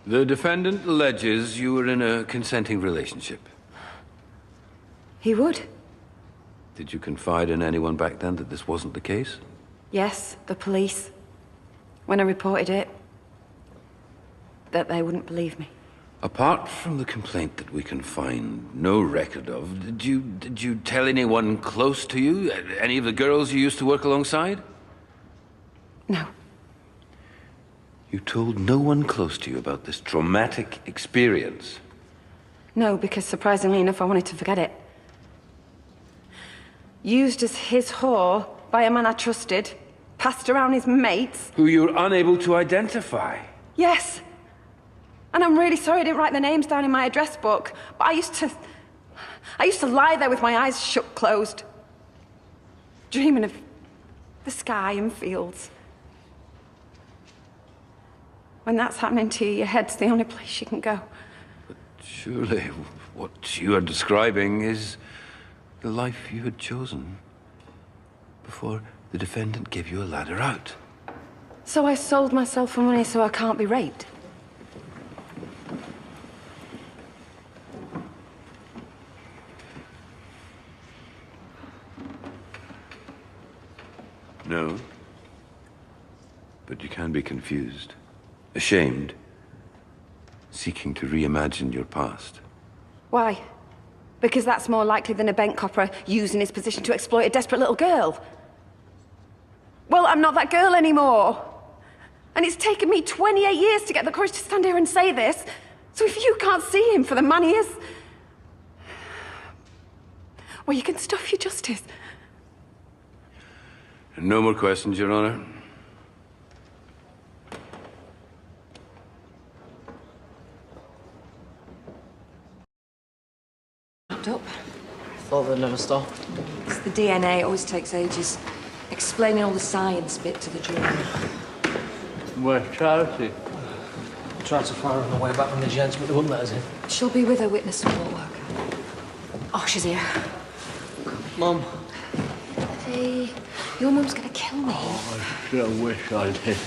The defendant alleges you were in a consenting relationship. He would. Did you confide in anyone back then that this wasn't the case? Yes, the police. When I reported it, that they wouldn't believe me. Apart from the complaint that we can find no record of, did you tell anyone close to you? Any of the girls you used to work alongside? No. You told no one close to you about this traumatic experience? No, because surprisingly enough, I wanted to forget it. Used as his whore by a man I trusted, passed around his mates. Who you're unable to identify? Yes. And I'm really sorry I didn't write their names down in my address book, but I used to lie there with my eyes shut closed, dreaming of the sky and fields. When that's happening to you, your head's the only place you can go. But surely what you are describing is the life you had chosen before the defendant gave you a ladder out. So I sold myself for money so I can't be raped? No. But you can be confused, ashamed, seeking to reimagine your past. Why? Because that's more likely than a bent copper using his position to exploit a desperate little girl. Well, I'm not that girl anymore. And it's taken me 28 years to get the courage to stand here and say this. So if you can't see him for the man he is, well, you can stuff your justice. No more questions, Your Honor. Wrapped up. Thought they'd never stop. It's the DNA, it always takes ages. Explaining all the science bit to the jury. Where's Charity? I tried to fire on the way back from the gents, but they wouldn't let us in. She'll be with her witness support worker. Oh, she's here. Mum. Hey, your mum's gonna kill me. Oh, I sure wish I did.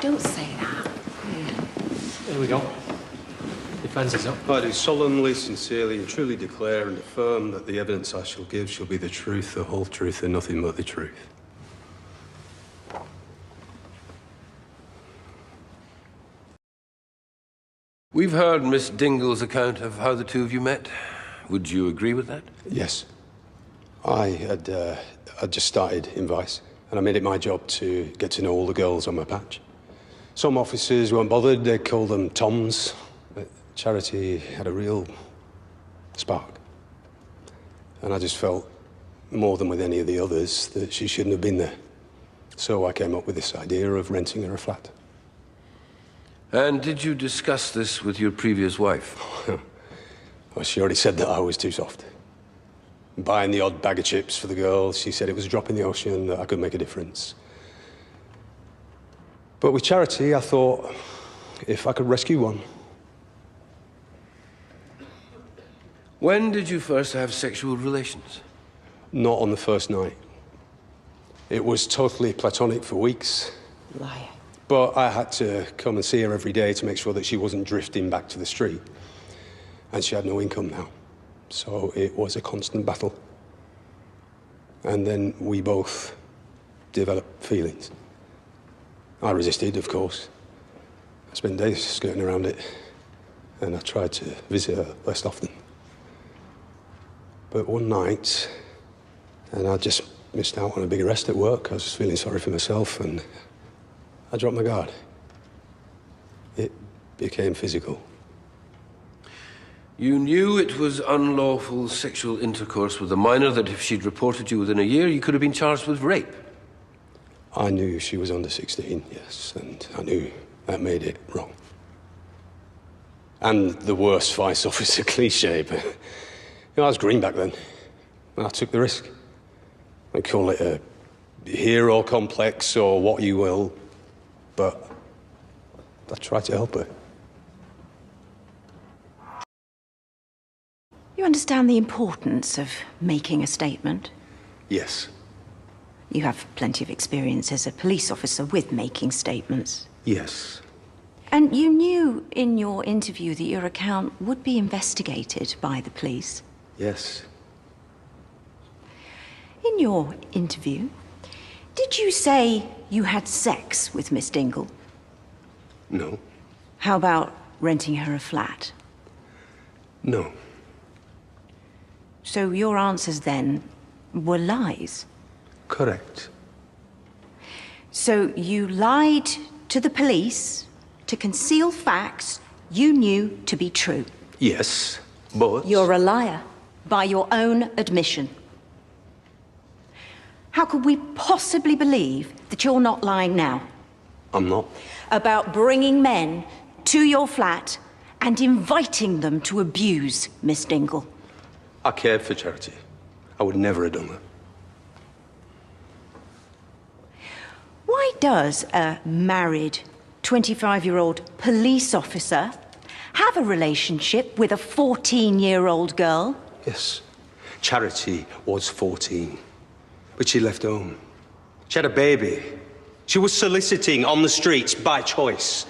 Don't say that. Here we go. Defence is up. I do solemnly, sincerely and truly declare and affirm that the evidence I shall give shall be the truth, the whole truth and nothing but the truth. We've heard Miss Dingle's account of how the two of you met. Would you agree with that? Yes. I'd just started in Vice, and I made it my job to get to know all the girls on my patch. Some officers weren't bothered, they called them Toms. But Charity had a real spark. And I just felt, more than with any of the others, that she shouldn't have been there. So I came up with this idea of renting her a flat. And did you discuss this with your previous wife? Well, she already said that I was too soft. Buying the odd bag of chips for the girls, she said it was a drop in the ocean, that I could make a difference. But with Charity, I thought, if I could rescue one. When did you first have sexual relations? Not on the first night. It was totally platonic for weeks. Liar. But I had to come and see her every day to make sure that she wasn't drifting back to the street. And she had no income now. So it was a constant battle. And then we both developed feelings. I resisted, of course. I spent days skirting around it. And I tried to visit her less often. But one night, and I just missed out on a big arrest at work. I was feeling sorry for myself, and I dropped my guard. It became physical. You knew it was unlawful sexual intercourse with a minor, that if she'd reported you within a year, you could have been charged with rape. I knew she was under 16, yes, and I knew that made it wrong. And the worst vice officer cliche, but I was green back then, and I took the risk. I call it a hero complex or what you will, but I tried to help her. You understand the importance of making a statement? Yes. You have plenty of experience as a police officer with making statements. Yes. And you knew in your interview that your account would be investigated by the police? Yes. In your interview, did you say you had sex with Miss Dingle? No. How about renting her a flat? No. So your answers then were lies? Correct. So you lied to the police to conceal facts you knew to be true? Yes, but... You're a liar, by your own admission. How could we possibly believe that you're not lying now? I'm not. About bringing men to your flat and inviting them to abuse Miss Dingle? I cared for Charity. I would never have done that. Why does a married 25-year-old police officer have a relationship with a 14-year-old girl? Yes. Charity was 14, but she left home. She had a baby. She was soliciting on the streets by choice.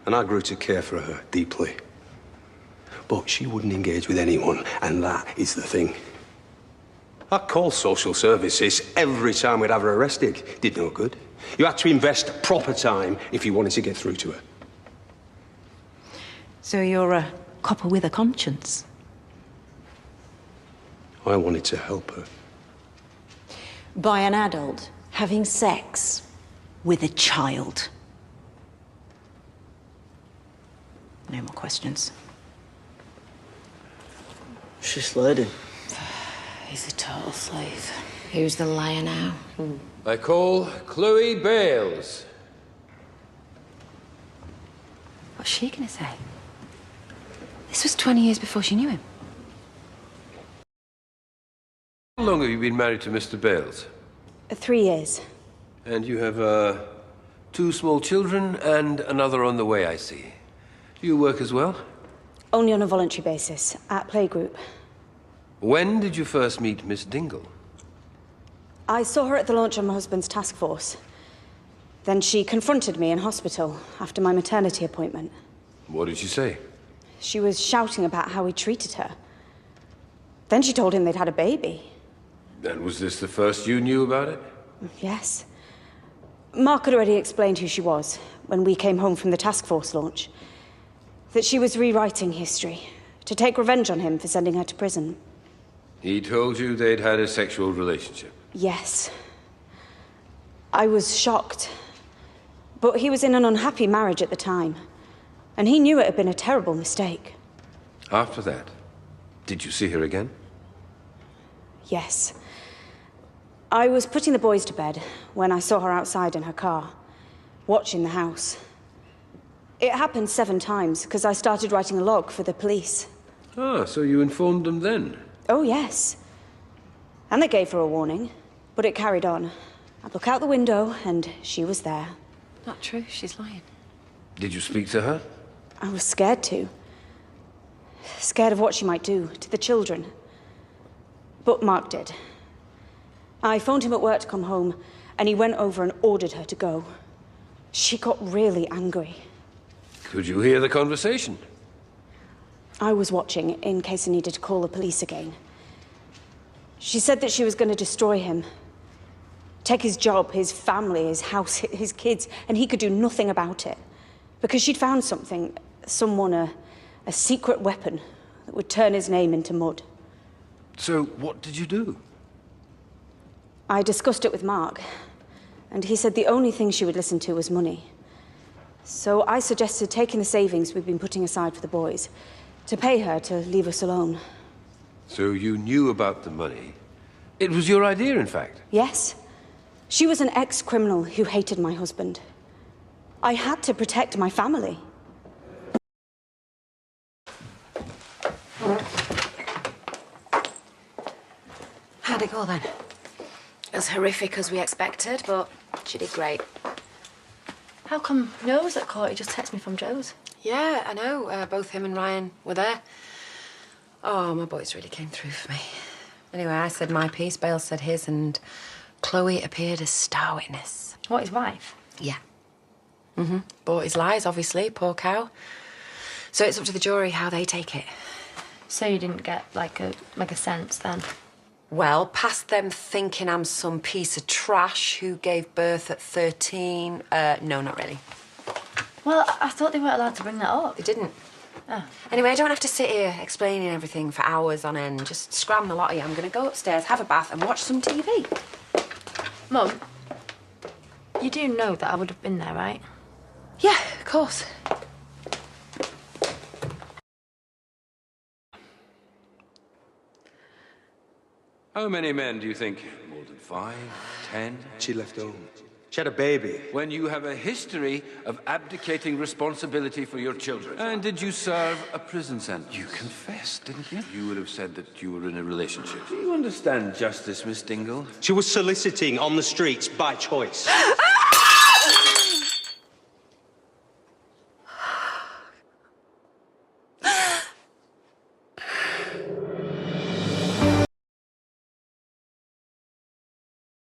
And I grew to care for her deeply. But she wouldn't engage with anyone, and that is the thing. I called social services every time we'd have her arrested. Did no good. You had to invest proper time if you wanted to get through to her. So you're a copper with a conscience? I wanted to help her. By an adult having sex with a child? No more questions. She's sliding. He's a total slave. Who's the liar now? I call Chloe Bales. What's she gonna say? This was 20 years before she knew him. How long have you been married to Mr. Bales? 3 years. And you have, 2 small children and another on the way, I see. Do you work as well? Only on a voluntary basis, at playgroup. When did you first meet Miss Dingle? I saw her at the launch of my husband's task force. Then she confronted me in hospital after my maternity appointment. What did she say? She was shouting about how he treated her. Then she told him they'd had a baby. And was this the first you knew about it? Yes. Mark had already explained who she was when we came home from the task force launch. That she was rewriting history, to take revenge on him for sending her to prison. He told you they'd had a sexual relationship? Yes. I was shocked. But he was in an unhappy marriage at the time. And he knew it had been a terrible mistake. After that, did you see her again? Yes. I was putting the boys to bed when I saw her outside in her car, watching the house. It happened 7 times because I started writing a log for the police. Ah, so you informed them then? Oh, yes. And they gave her a warning, but it carried on. I'd look out the window and she was there. Not true, she's lying. Did you speak to her? I was scared to. Scared of what she might do to the children. But Mark did. I phoned him at work to come home, and he went over and ordered her to go. She got really angry. Could you hear the conversation? I was watching in case I needed to call the police again. She said that she was going to destroy him. Take his job, his family, his house, his kids, and he could do nothing about it. Because she'd found something, a secret weapon that would turn his name into mud. So what did you do? I discussed it with Mark, and he said the only thing she would listen to was money. So I suggested taking the savings we've been putting aside for the boys to pay her to leave us alone. So you knew about the money. It was your idea, in fact. Yes. She was an ex-criminal who hated my husband. I had to protect my family. How'd it go then? As horrific as we expected, but she did great. How come no one was at court? He just texted me from Joe's. Yeah, I know. Both him and Ryan were there. Oh, my boys really came through for me. Anyway, I said my piece, Bale said his, and Chloe appeared as star witness. What, his wife? Yeah. Mm-hmm. Bought his lies, obviously, poor cow. So it's up to the jury how they take it. So you didn't get, like a sense, then? Well, past them thinking I'm some piece of trash who gave birth at 13, no, not really. Well, I thought they weren't allowed to bring that up. They didn't. Oh. Anyway, I don't have to sit here explaining everything for hours on end. Just scram the lot of you. I'm going to go upstairs, have a bath and watch some TV. Mum, you do know that I would have been there, right? Yeah, of course. How many men do you think? More than 5, 10? She left home. She had a baby. When you have a history of abdicating responsibility for your children. And did you serve a prison sentence? You confessed, didn't you? You would have said that you were in a relationship. Do you understand justice, Miss Dingle? She was soliciting on the streets by choice.